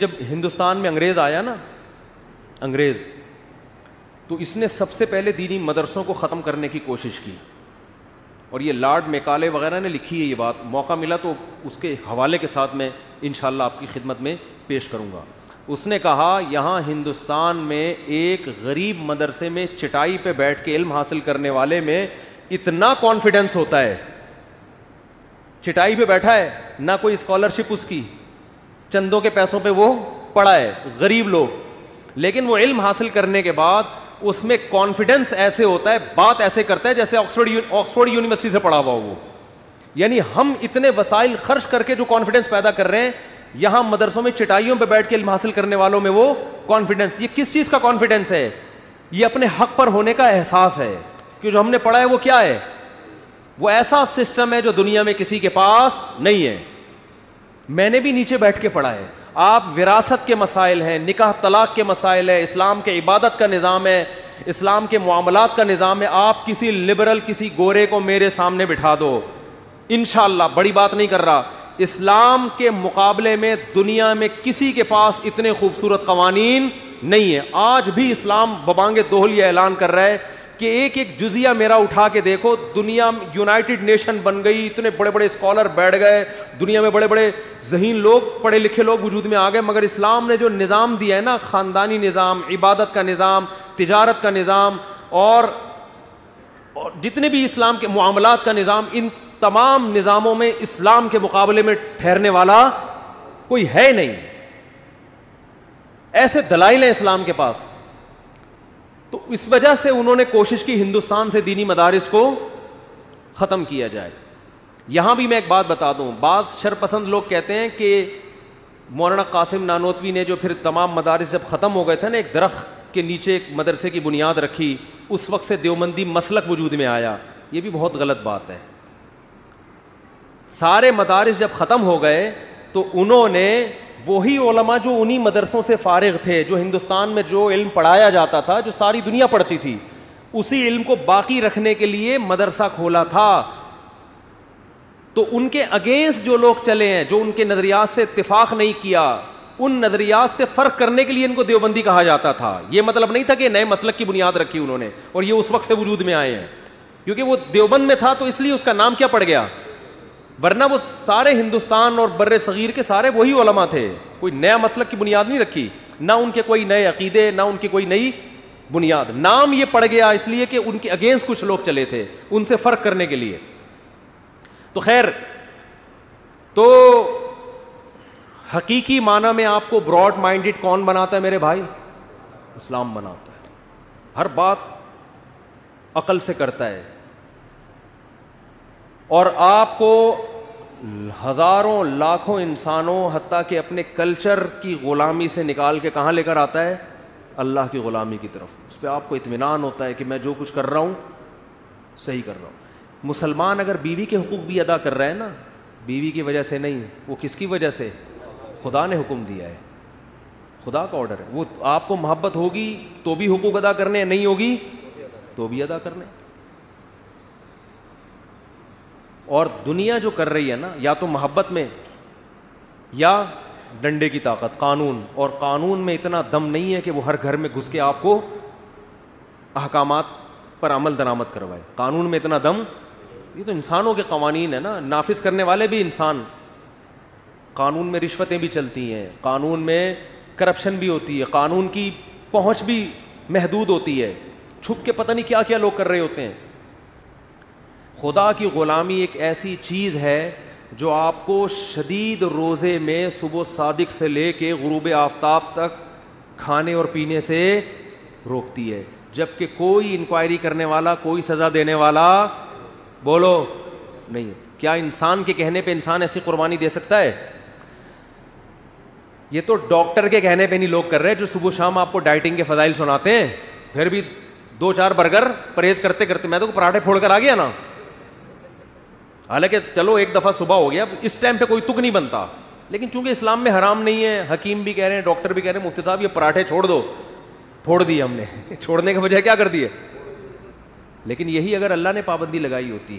جب ہندوستان میں انگریز آیا نا، انگریز، تو اس نے سب سے پہلے دینی مدرسوں کو ختم کرنے کی کوشش کی. اور یہ لارڈ میکالے وغیرہ نے لکھی ہے یہ بات، موقع ملا تو اس کے حوالے کے ساتھ میں انشاءاللہ آپ کی خدمت میں پیش کروں گا. اس نے کہا یہاں ہندوستان میں ایک غریب مدرسے میں چٹائی پہ بیٹھ کے علم حاصل کرنے والے میں اتنا کانفیڈنس ہوتا ہے، چٹائی پہ بیٹھا ہے، نہ کوئی اسکالرشپ اس کی، چندوں کے پیسوں پہ وہ پڑھا ہے، غریب لوگ، لیکن وہ علم حاصل کرنے کے بعد اس میں کانفیڈنس ایسے ہوتا ہے، بات ایسے کرتا ہے جیسے آکسفورڈ یونیورسٹی سے پڑھا ہوا وہ. یعنی ہم اتنے وسائل خرچ کر کے جو کانفیڈنس پیدا کر رہے ہیں، یہاں مدرسوں میں چٹائیوں پہ بیٹھ کے علم حاصل کرنے والوں میں وہ کانفیڈنس. یہ کس چیز کا کانفیڈنس ہے؟ یہ اپنے حق پر ہونے کا احساس ہے کہ جو ہم نے پڑھا ہے وہ کیا ہے، وہ ایسا سسٹم ہے جو دنیا میں کسی کے پاس نہیں ہے. میں نے بھی نیچے بیٹھ کے پڑھا ہے. آپ وراثت کے مسائل ہیں، نکاح طلاق کے مسائل ہے، اسلام کے عبادت کا نظام ہے، اسلام کے معاملات کا نظام ہے. آپ کسی لبرل، کسی گورے کو میرے سامنے بٹھا دو، انشاءاللہ، بڑی بات نہیں کر رہا، اسلام کے مقابلے میں دنیا میں کسی کے پاس اتنے خوبصورت قوانین نہیں ہے. آج بھی اسلام ببانگ دوہل یہ اعلان کر رہا ہے کہ ایک ایک جزیہ میرا اٹھا کے دیکھو، دنیا یونائٹڈ نیشن بن گئی، اتنے بڑے بڑے اسکالر بیٹھ گئے، دنیا میں بڑے بڑے ذہین لوگ، پڑھے لکھے لوگ وجود میں آ گئے، مگر اسلام نے جو نظام دیا ہے نا، خاندانی نظام، عبادت کا نظام، تجارت کا نظام، اور جتنے بھی اسلام کے معاملات کا نظام، ان تمام نظاموں میں اسلام کے مقابلے میں ٹھہرنے والا کوئی ہے نہیں. ایسے دلائل ہیں اسلام کے پاس. تو اس وجہ سے انہوں نے کوشش کی ہندوستان سے دینی مدارس کو ختم کیا جائے. یہاں بھی میں ایک بات بتا دوں، بعض شرپسند لوگ کہتے ہیں کہ مولانا قاسم نانوتوی نے جو پھر تمام مدارس جب ختم ہو گئے تھے نا، ایک درخت کے نیچے ایک مدرسے کی بنیاد رکھی، اس وقت سے دیوبندی مسلک وجود میں آیا. یہ بھی بہت غلط بات ہے. سارے مدارس جب ختم ہو گئے تو انہوں نے وہی علماء جو انہی مدرسوں سے فارغ تھے، جو ہندوستان میں جو علم پڑھایا جاتا تھا، جو ساری دنیا پڑھتی تھی، اسی علم کو باقی رکھنے کے لیے مدرسہ کھولا تھا. تو ان کے اگینسٹ جو لوگ چلے ہیں، جو ان کے نظریات سے اتفاق نہیں کیا، ان نظریات سے فرق کرنے کے لیے ان کو دیوبندی کہا جاتا تھا. یہ مطلب نہیں تھا کہ نئے مسلک کی بنیاد رکھی انہوں نے اور یہ اس وقت سے وجود میں آئے ہیں، کیونکہ وہ دیوبند میں تھا تو اس لیے اس کا نام کیا پڑ گیا، ورنہ وہ سارے ہندوستان اور بر صغیر کے سارے وہی علماء تھے. کوئی نیا مسلک کی بنیاد نہیں رکھی، نہ ان کے کوئی نئے عقیدے، نہ ان کی کوئی نئی بنیاد. نام یہ پڑ گیا اس لیے کہ ان کے اگینسٹ کچھ لوگ چلے تھے، ان سے فرق کرنے کے لیے. تو خیر، تو حقیقی معنی میں آپ کو براڈ مائنڈڈ کون بناتا ہے میرے بھائی؟ اسلام بناتا ہے. ہر بات عقل سے کرتا ہے، اور آپ کو ہزاروں لاکھوں انسانوں، حتیٰ کہ اپنے کلچر کی غلامی سے نکال کے کہاں لے کر آتا ہے؟ اللہ کی غلامی کی طرف. اس پہ آپ کو اطمینان ہوتا ہے کہ میں جو کچھ کر رہا ہوں صحیح کر رہا ہوں. مسلمان اگر بیوی کے حقوق بھی ادا کر رہا ہے نا، بیوی کی وجہ سے نہیں، وہ کس کی وجہ سے؟ خدا نے حکم دیا ہے، خدا کا آرڈر ہے. وہ آپ کو محبت ہوگی تو بھی حقوق ادا کرنے، نہیں ہوگی تو بھی ادا کرنے. اور دنیا جو کر رہی ہے نا، یا تو محبت میں یا ڈنڈے کی طاقت، قانون. اور قانون میں اتنا دم نہیں ہے کہ وہ ہر گھر میں گھس کے آپ کو احکامات پر عمل درآمد کروائے. قانون میں اتنا دم، یہ تو انسانوں کے قوانین ہے نا، نافذ کرنے والے بھی انسان. قانون میں رشوتیں بھی چلتی ہیں، قانون میں کرپشن بھی ہوتی ہے، قانون کی پہنچ بھی محدود ہوتی ہے، چھپ کے پتہ نہیں کیا کیا لوگ کر رہے ہوتے ہیں. خدا کی غلامی ایک ایسی چیز ہے جو آپ کو شدید روزے میں صبح صادق سے لے کے غروب آفتاب تک کھانے اور پینے سے روکتی ہے، جبکہ کوئی انکوائری کرنے والا، کوئی سزا دینے والا بولو نہیں. کیا انسان کے کہنے پہ انسان ایسی قربانی دے سکتا ہے؟ یہ تو ڈاکٹر کے کہنے پہ نہیں لوگ کر رہے جو صبح شام آپ کو ڈائٹنگ کے فضائل سناتے ہیں، پھر بھی 2-4 برگر پرہیز کرتے کرتے. میں تو پراٹھے پھوڑ کر آ گیا نا، حالانکہ چلو ایک دفعہ صبح ہو گیا، اس ٹائم پہ کوئی تک نہیں بنتا، لیکن چونکہ اسلام میں حرام نہیں ہے، حکیم بھی کہہ رہے ہیں، ڈاکٹر بھی کہہ رہے ہیں، مفتی صاحب یہ پراٹھے چھوڑ دو، پھوڑ دیے ہم نے. چھوڑنے کے بجائے کیا کر دیے؟ لیکن یہی اگر اللہ نے پابندی لگائی ہوتی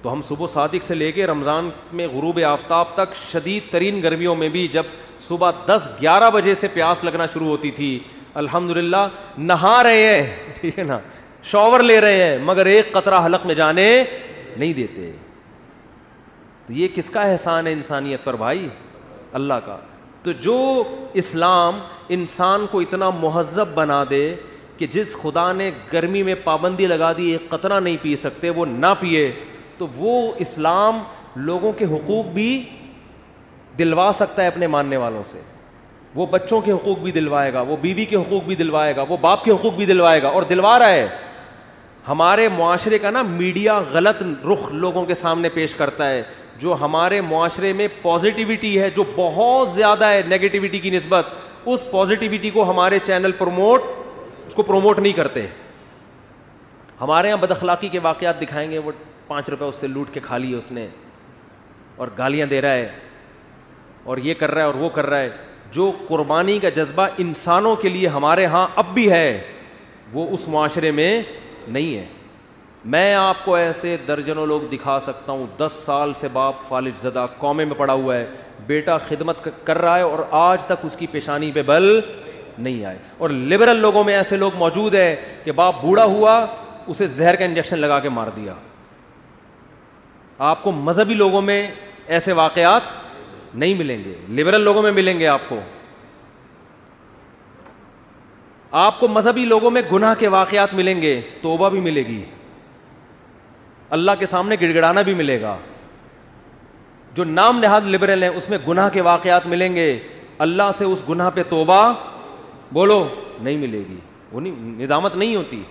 تو ہم صبح صادق سے لے کے رمضان میں غروب آفتاب تک شدید ترین گرمیوں میں بھی جب صبح 10-11 بجے سے پیاس لگنا شروع ہوتی تھی, الحمدللہ نہا رہے ہیں, ٹھیک ہے نا, شاور لے رہے ہیں, مگر ایک قطرہ حلق میں جانے نہیں دیتے. تو یہ کس کا احسان ہے انسانیت پر بھائی؟ اللہ کا. تو جو اسلام انسان کو اتنا مہذب بنا دے کہ جس خدا نے گرمی میں پابندی لگا دی ایک قطرہ نہیں پی سکتے وہ نہ پیے, تو وہ اسلام لوگوں کے حقوق بھی دلوا سکتا ہے اپنے ماننے والوں سے. وہ بچوں کے حقوق بھی دلوائے گا, وہ بیوی کے حقوق بھی دلوائے گا, وہ باپ کے حقوق بھی دلوائے گا, اور دلوا رہا ہے. ہمارے معاشرے کا نا میڈیا غلط رخ لوگوں کے سامنے پیش کرتا ہے. جو ہمارے معاشرے میں پازیٹیوٹی ہے جو بہت زیادہ ہے نیگیٹیوٹی کی نسبت, اس پازیٹیوٹی کو ہمارے چینل اس کو پروموٹ نہیں کرتے. ہمارے یہاں بد اخلاقی کے واقعات دکھائیں گے, وہ 5 روپے اس سے لوٹ کے کھا لیے اس نے, اور گالیاں دے رہا ہے, اور یہ کر رہا ہے اور وہ کر رہا ہے. جو قربانی کا جذبہ انسانوں کے لیے ہمارے ہاں اب بھی ہے, وہ اس معاشرے میں نہیں ہے. میں آپ کو ایسے درجنوں لوگ دکھا سکتا ہوں, 10 سال سے باپ فالج زدہ قومے میں پڑا ہوا ہے, بیٹا خدمت کر رہا ہے اور آج تک اس کی پیشانی پہ بل نہیں آئے. اور لبرل لوگوں میں ایسے لوگ موجود ہیں کہ باپ بوڑھا ہوا اسے زہر کا انجیکشن لگا کے مار دیا. آپ کو مذہبی لوگوں میں ایسے واقعات نہیں ملیں گے, لبرل لوگوں میں ملیں گے. آپ کو مذہبی لوگوں میں گناہ کے واقعات ملیں گے, توبہ بھی ملے گی, اللہ کے سامنے گڑ گڑانا بھی ملے گا. جو نام نہاد لبرل ہیں اس میں گناہ کے واقعات ملیں گے, اللہ سے اس گناہ پہ توبہ بولو نہیں ملے گی, وہ نہیں, ندامت نہیں ہوتی.